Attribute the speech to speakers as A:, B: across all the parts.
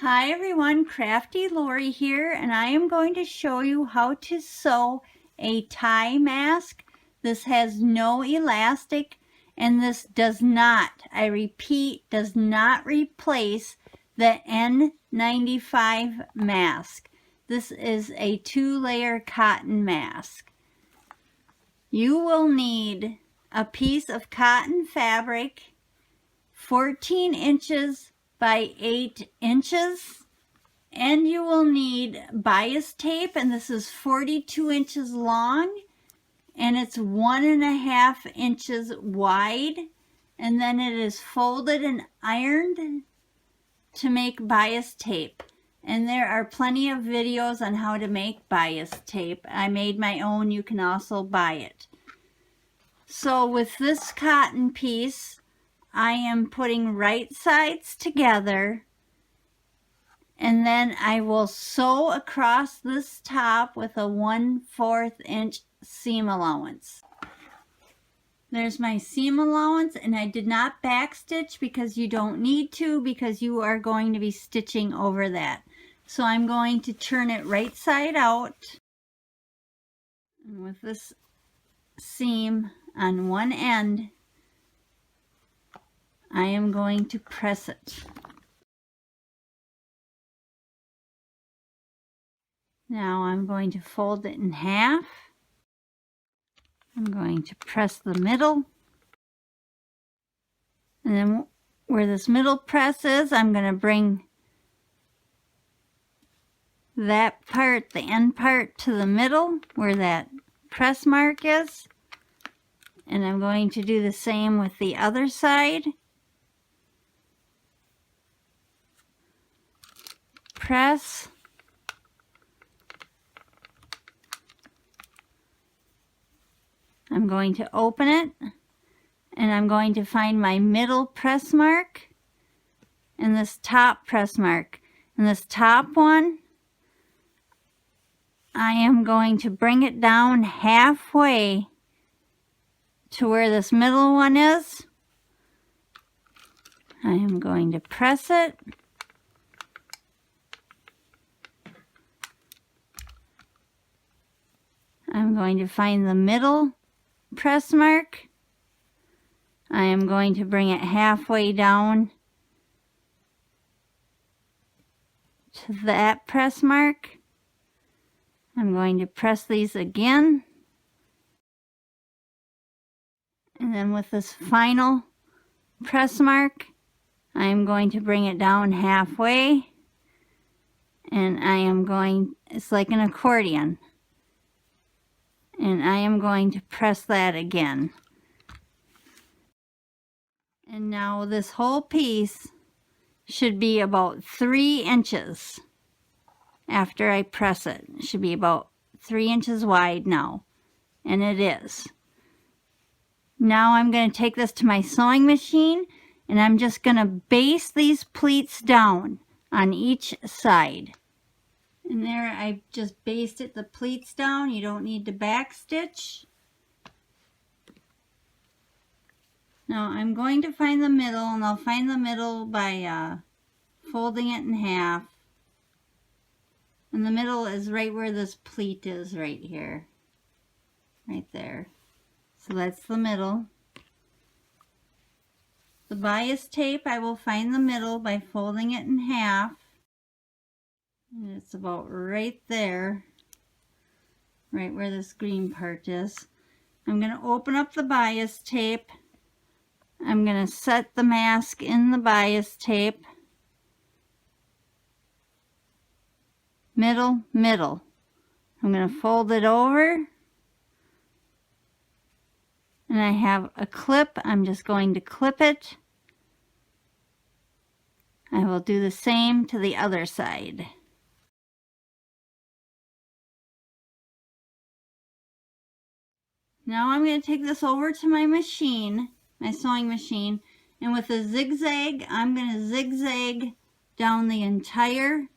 A: Hi everyone, CraftyLori here, and I am going to show you how to sew a tie mask. This has no elastic, and this does not, I repeat, does not replace the N95 mask. This is a 2-layer cotton mask. You will need a piece of cotton fabric, 14 inches by 8 inches, and you will need bias tape, and this is 42 inches long and it's 1.5 inches wide, and then it is folded and ironed to make bias tape. And there are plenty of videos on how to make bias tape. I made my own. You can also buy it. So with this cotton piece, I am putting right sides together, and then I will sew across this top with a 1/4 inch seam allowance. There's my seam allowance, and I did not backstitch because you don't need to, because you are going to be stitching over that. So I'm going to turn it right side out, and with this seam on one end, I am going to press it. Now I'm going to fold it in half. I'm going to press the middle. And then where this middle press is, I'm going to bring that part, the end part, to the middle where that press mark is. And I'm going to do the same with the other side. Press. I'm going to open it, and I'm going to find my middle press mark and this top press mark. And this top one, I am going to bring it down halfway to where this middle one is. I am going to press it. I'm going to find the middle press mark. I am going to bring it halfway down to that press mark. I'm going to press these again. And then with this final press mark, I am going to bring it down halfway. And I am going, it's like an accordion. And I am going to press that again. And now this whole piece should be about 3 inches after I press it. It should be about 3 inches wide now, and it is. Now I'm going to take this to my sewing machine, and I'm just going to baste these pleats down on each side. And there I just basted the pleats down. You don't need to backstitch. Now I'm going to find the middle, and I'll find the middle by folding it in half. And the middle is right where this pleat is, right here. Right there. So that's the middle. The bias tape, I will find the middle by folding it in half. And it's about right there, right where this green part is. I'm going to open up the bias tape. I'm going to set the mask in the bias tape. Middle, middle. I'm going to fold it over. And I have a clip. I'm just going to clip it. I will do the same to the other side. Now I'm going to take this over to my machine, my sewing machine, and with a zigzag, I'm going to zigzag down the entire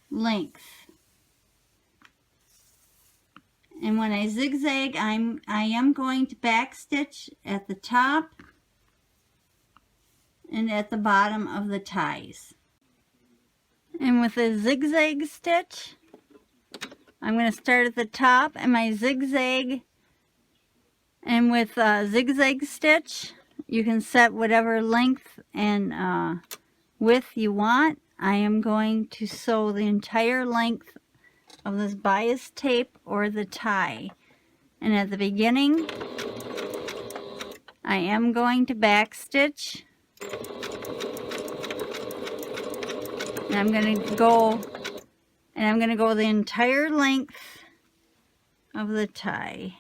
A: length. And when I zigzag, I am going to backstitch at the top and at the bottom of the ties. And with a zigzag stitch, I'm going to start at the top and my zigzag, and with a zigzag stitch you can set whatever length and width you want. I am going to sew the entire length of this bias tape or the tie, and at the beginning I am going to back stitch, and I'm going to go the entire length of the tie.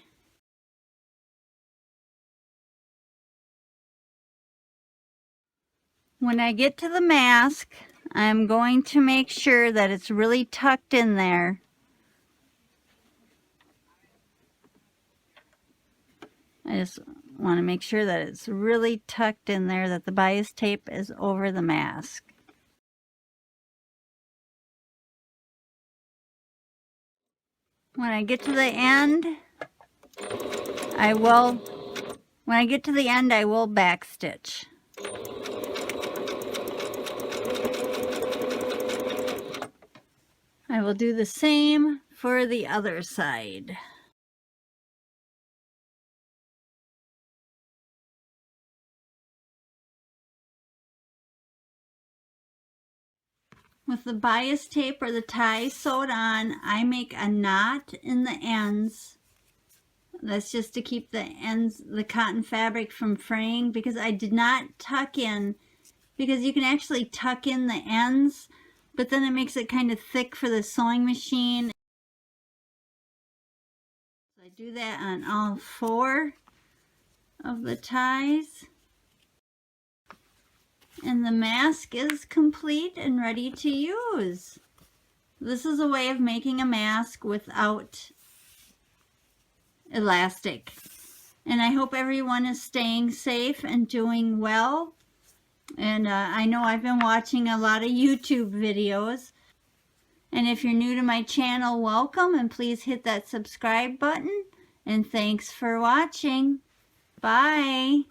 A: When I get to the mask, I'm going to make sure that it's really tucked in there. I just want to make sure that it's really tucked in there, that the bias tape is over the mask. When I get to the end, I will back stitch. I will do the same for the other side. With the bias tape or the tie sewed on, I make a knot in the ends. That's just to keep the ends, the cotton fabric, from fraying, because I did not tuck in, because you can actually tuck in the ends, but then it makes it kind of thick for the sewing machine. So I do that on all 4 of the ties. And the mask is complete and ready to use. This is a way of making a mask without elastic. And I hope everyone is staying safe and doing well. And I know I've been watching a lot of YouTube videos. And if you're new to my channel, welcome, and please hit that subscribe button. And thanks for watching. Bye.